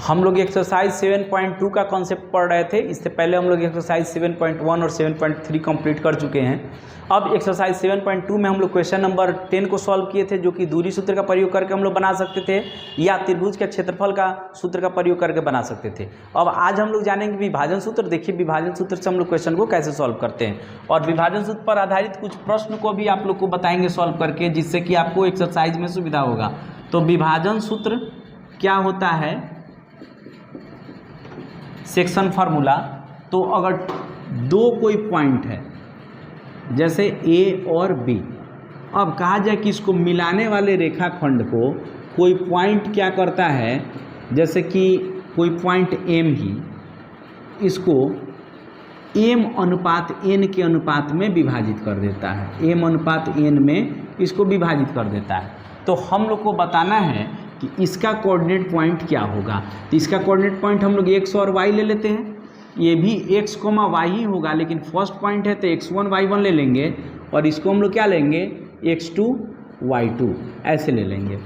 हम लोग एक्सरसाइज 7.2 का कॉन्सेप्ट पढ़ रहे थे। इससे पहले हम लोग एक्सरसाइज 7.1 और 7.3 कंप्लीट कर चुके हैं। अब एक्सरसाइज 7.2 में हम लोग क्वेश्चन नंबर 10 को सॉल्व किए थे, जो कि दूरी सूत्र का प्रयोग करके हम लोग बना सकते थे या त्रिभुज के क्षेत्रफल का सूत्र का प्रयोग करके बना सकते थे। अब आज हम लोग जानेंगे विभाजन सूत्र। देखिए विभाजन सूत्र से हम लोग क्वेश्चन को कैसे सॉल्व करते हैं, और विभाजन सूत्र पर आधारित कुछ प्रश्न को भी आप लोग को बताएंगे सॉल्व करके, जिससे कि आपको एक्सरसाइज में सुविधा होगा। तो विभाजन सूत्र क्या होता है, सेक्शन फार्मूला। तो अगर दो कोई पॉइंट है जैसे ए और बी, अब कहा जाए कि इसको मिलाने वाले रेखाखंड को कोई पॉइंट क्या करता है, जैसे कि कोई पॉइंट एम ही, इसको एम अनुपात एन के अनुपात में विभाजित कर देता है, एम अनुपात एन में इसको विभाजित कर देता है। तो हम लोग को बताना है कि इसका कोऑर्डिनेट पॉइंट क्या होगा। तो इसका कोऑर्डिनेट पॉइंट हम लोग एक्स और वाई ले लेते हैं। ये भी एक्स कोमा वाई ही होगा, लेकिन फर्स्ट पॉइंट है तो x1 y1 ले लेंगे, और इसको हम लोग क्या लेंगे x2 y2 ऐसे ले लेंगे।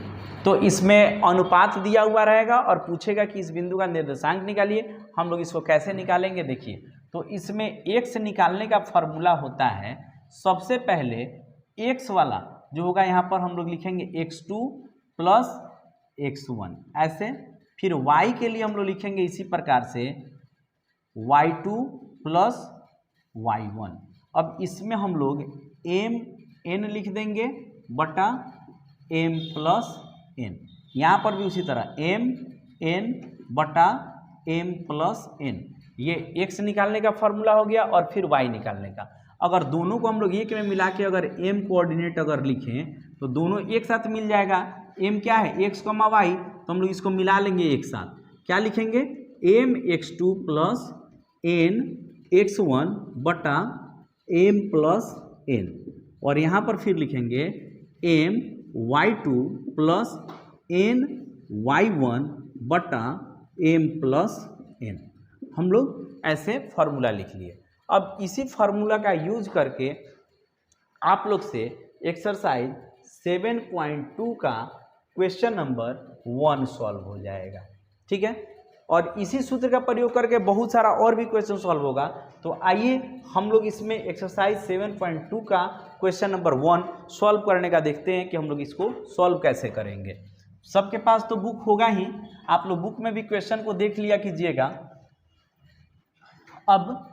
तो इसमें अनुपात दिया हुआ रहेगा और पूछेगा कि इस बिंदु का निर्देशांक निकालिए। हम लोग इसको कैसे निकालेंगे, देखिए। तो इसमें x निकालने का फॉर्मूला होता है, सबसे पहले x वाला जो होगा यहाँ पर हम लोग लिखेंगे x2 प्लस x1 ऐसे। फिर y के लिए हम लोग लिखेंगे इसी प्रकार से y2 प्लस y1। अब इसमें हम लोग m n लिख देंगे बटा m प्लस n। यहाँ पर भी उसी तरह m n बटा m प्लस n। ये x निकालने का फॉर्मूला हो गया, और फिर y निकालने का। अगर दोनों को हम लोग एक में मिला के अगर m कोऑर्डिनेट अगर लिखें तो दोनों एक साथ मिल जाएगा। m क्या है x, y, तो हम लोग इसको मिला लेंगे एक साथ। क्या लिखेंगे m x2 plus n x1 बटा m प्लस n, और यहाँ पर फिर लिखेंगे m y2 plus n y1 बटा m प्लस n। हम लोग ऐसे फार्मूला लिख लिए। अब इसी फार्मूला का यूज करके आप लोग से एक्सरसाइज 7.2 का क्वेश्चन नंबर 1 सॉल्व हो जाएगा, ठीक है। और इसी सूत्र का प्रयोग करके बहुत सारा और भी क्वेश्चन सॉल्व होगा। तो आइए हम लोग इसमें एक्सरसाइज 7.2 का क्वेश्चन नंबर 1 सॉल्व करने का देखते हैं कि हम लोग इसको सॉल्व कैसे करेंगे। सबके पास तो बुक होगा ही, आप लोग बुक में भी क्वेश्चन को देख लिया कीजिएगा। अब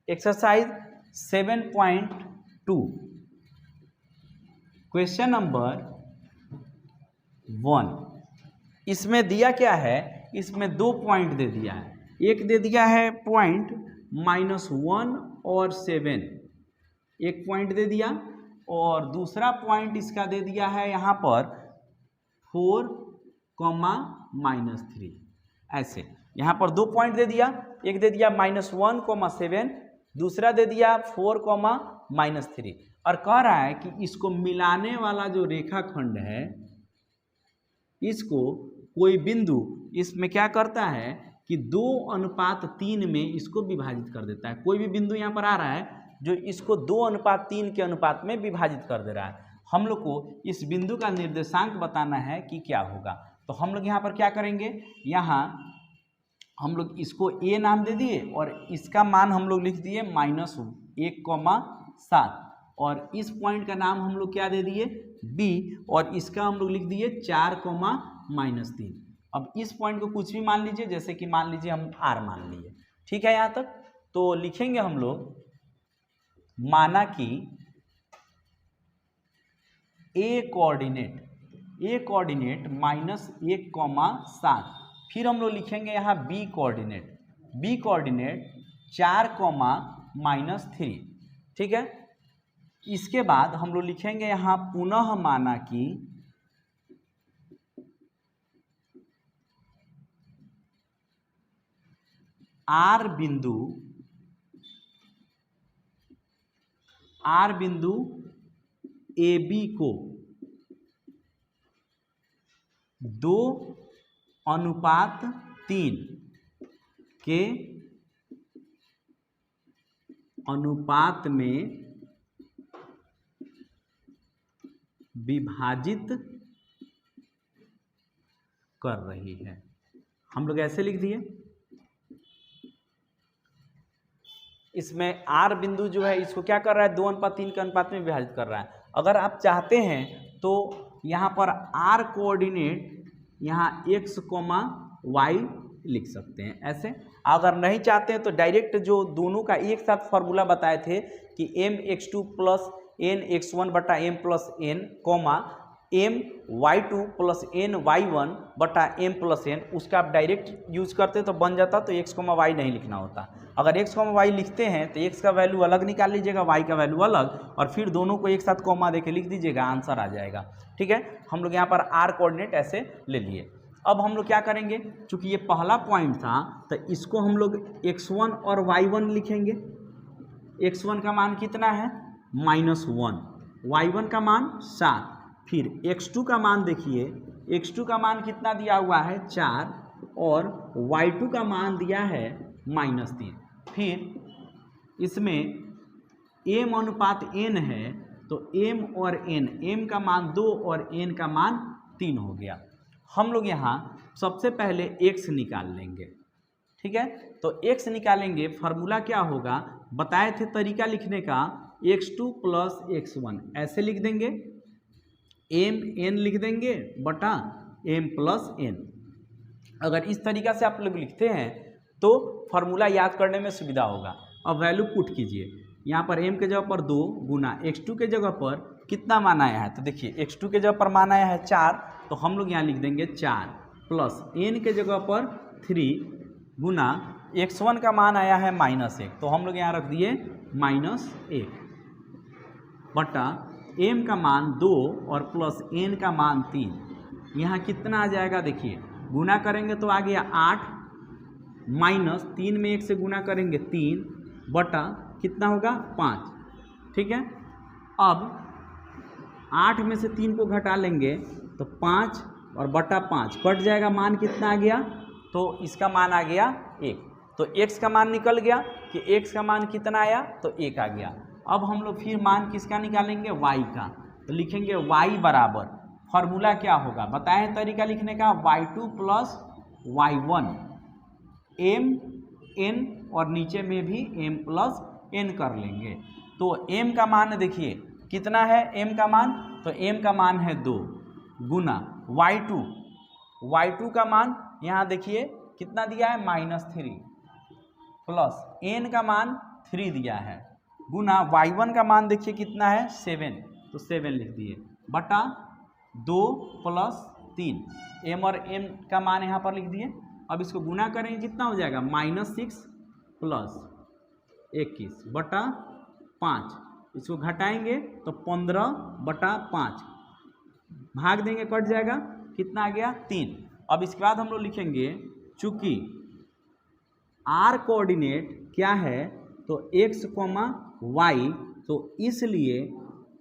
एक्सरसाइज 7.2 क्वेश्चन नंबर 1, इसमें दिया क्या है, इसमें दो पॉइंट दे दिया है। एक दे दिया है पॉइंट -1 और 7, एक पॉइंट दे दिया, और दूसरा पॉइंट इसका दे दिया है यहाँ पर 4, -3 ऐसे। यहाँ पर दो पॉइंट दे दिया, एक दे दिया -1, 7, दूसरा दे दिया 4, -3, और कह रहा है कि इसको मिलाने वाला जो रेखाखंड है, इसको कोई बिंदु इसमें क्या करता है कि 2:3 में इसको विभाजित कर देता है। कोई भी बिंदु यहाँ पर आ रहा है जो इसको 2:3 के अनुपात में विभाजित कर दे रहा है। हम लोग को इस बिंदु का निर्देशांक बताना है कि क्या होगा। तो हम लोग यहाँ पर क्या करेंगे, यहाँ हम लोग इसको a नाम दे दिए, और इसका मान हम लोग लिख दिए -1,7, और इस पॉइंट का नाम हम लोग क्या दे दिए b, और इसका हम लोग लिख दिए 4,-3। अब इस पॉइंट को कुछ भी मान लीजिए, जैसे कि मान लीजिए हम r मान लिए, ठीक है। यहाँ तक तो लिखेंगे हम लोग, माना कि a कोऑर्डिनेट -1,7, फिर हम लोग लिखेंगे यहाँ b कोऑर्डिनेट 4,-3, ठीक है। इसके बाद हम लोग लिखेंगे यहाँ पुनः माना कि R बिंदु AB को 2:3 के अनुपात में विभाजित कर रही है। हम लोग ऐसे लिख दिए। इसमें आर बिंदु जो है इसको क्या कर रहा है, 2:3 के अनुपात में विभाजित कर रहा है। अगर आप चाहते हैं तो यहाँ पर आर कोऑर्डिनेट यहाँ x, y लिख सकते हैं ऐसे। अगर नहीं चाहते हैं तो डायरेक्ट जो दोनों का एक साथ फॉर्मूला बताए थे कि mx2 प्लस एन x1 बटा m plus n, my2 plus n y1 बटा m प्लस n, उसका आप डायरेक्ट यूज करते तो बन जाता, तो x, y नहीं लिखना होता। अगर x, y लिखते हैं तो x का वैल्यू अलग निकाल लीजिएगा, y का वैल्यू अलग, और फिर दोनों को एक साथ कॉमा देके लिख दीजिएगा, आंसर आ जाएगा। ठीक है, हम लोग यहाँ पर r कोऑर्डिनेट ऐसे ले लिए। अब हम लोग क्या करेंगे, चूंकि ये पहला पॉइंट था तो इसको हम लोग x1 और y1 लिखेंगे। x1 का मान कितना है, -1, y1 का मान 7, फिर x2 का मान देखिए, x2 का मान कितना दिया हुआ है 4, और y2 का मान दिया है -3। फिर इसमें m अनुपात n है तो m और n, m का मान 2 और n का मान 3 हो गया। हम लोग यहाँ सबसे पहले x निकाल लेंगे। ठीक है, तो x निकालेंगे, फार्मूला क्या होगा बताए थे तरीका लिखने का, x2 प्लस x1 ऐसे लिख देंगे, m n लिख देंगे बटा m प्लस n। अगर इस तरीका से आप लोग लिखते हैं तो फार्मूला याद करने में सुविधा होगा। अब वैल्यू पुट कीजिए, यहाँ पर m के जगह पर 2 गुना x2 के जगह पर कितना मान आया है, तो देखिए x2 के जगह पर मान आया है 4, तो हम लोग यहाँ लिख देंगे 4 प्लस n के जगह पर 3 गुना x1 का मान आया है -1, तो हम लोग यहाँ रख दिए -1 बटा m का मान 2 और प्लस n का मान 3। यहाँ कितना आ जाएगा, देखिए गुना करेंगे तो आ गया 8, -3 में 1 से गुना करेंगे 3 बटा कितना होगा 5। ठीक है, अब 8 में से 3 को घटा लेंगे तो 5 और बटा 5 कट जाएगा, मान कितना आ गया, तो इसका मान आ गया 1। तो x का मान निकल गया कि x का मान कितना आया, तो 1 आ गया। अब हम लोग फिर मान किसका निकालेंगे, y का, तो लिखेंगे y बराबर, फार्मूला क्या होगा बताए तरीका लिखने का, y2 plus y1, m n और नीचे में भी m प्लस n कर लेंगे। तो m का मान देखिए कितना है, m का मान, तो m का मान है 2 गुना y2 का मान यहाँ देखिए कितना दिया है -3 प्लस n का मान 3 दिया है, गुना y1 का मान देखिए कितना है 7, तो 7 लिख दिए बटा 2 प्लस 3, m और m का मान यहाँ पर लिख दिए। अब इसको गुना करेंगे कितना हो जाएगा, -6 प्लस 21 बटा 5, इसको घटाएंगे तो 15 बटा 5, भाग देंगे कट जाएगा, कितना आ गया 3। अब इसके बाद हम लोग लिखेंगे, चूंकि r कोऑर्डिनेट क्या है तो x, y, तो इसलिए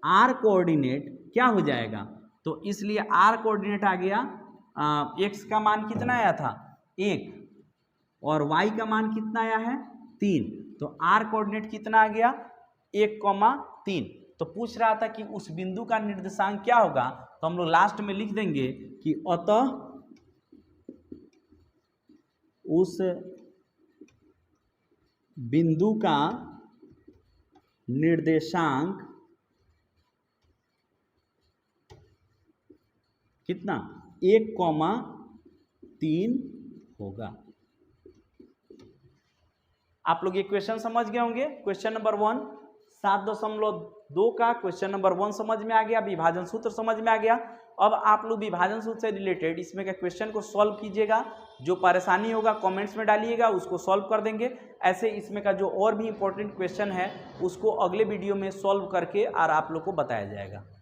r कोऑर्डिनेट क्या हो जाएगा, तो इसलिए r कोऑर्डिनेट आ गया, x का मान कितना आया था 1 और y का मान कितना आया है 3, तो r कोऑर्डिनेट कितना आ गया 1,3। तो पूछ रहा था कि उस बिंदु का निर्देशांक क्या होगा, तो हम लोग लास्ट में लिख देंगे कि अतः उस बिंदु का निर्देशांक कितना 1,3 होगा। आप लोग ये क्वेश्चन समझ गए होंगे। क्वेश्चन नंबर 1 7.2 का क्वेश्चन नंबर 1 समझ में आ गया, विभाजन सूत्र समझ में आ गया। अब आप लोग विभाजन सूत्र से रिलेटेड इसमें का क्वेश्चन को सॉल्व कीजिएगा, जो परेशानी होगा कमेंट्स में डालिएगा, उसको सॉल्व कर देंगे। ऐसे इसमें का जो और भी इंपॉर्टेंट क्वेश्चन है उसको अगले वीडियो में सॉल्व करके और आप लोग को बताया जाएगा।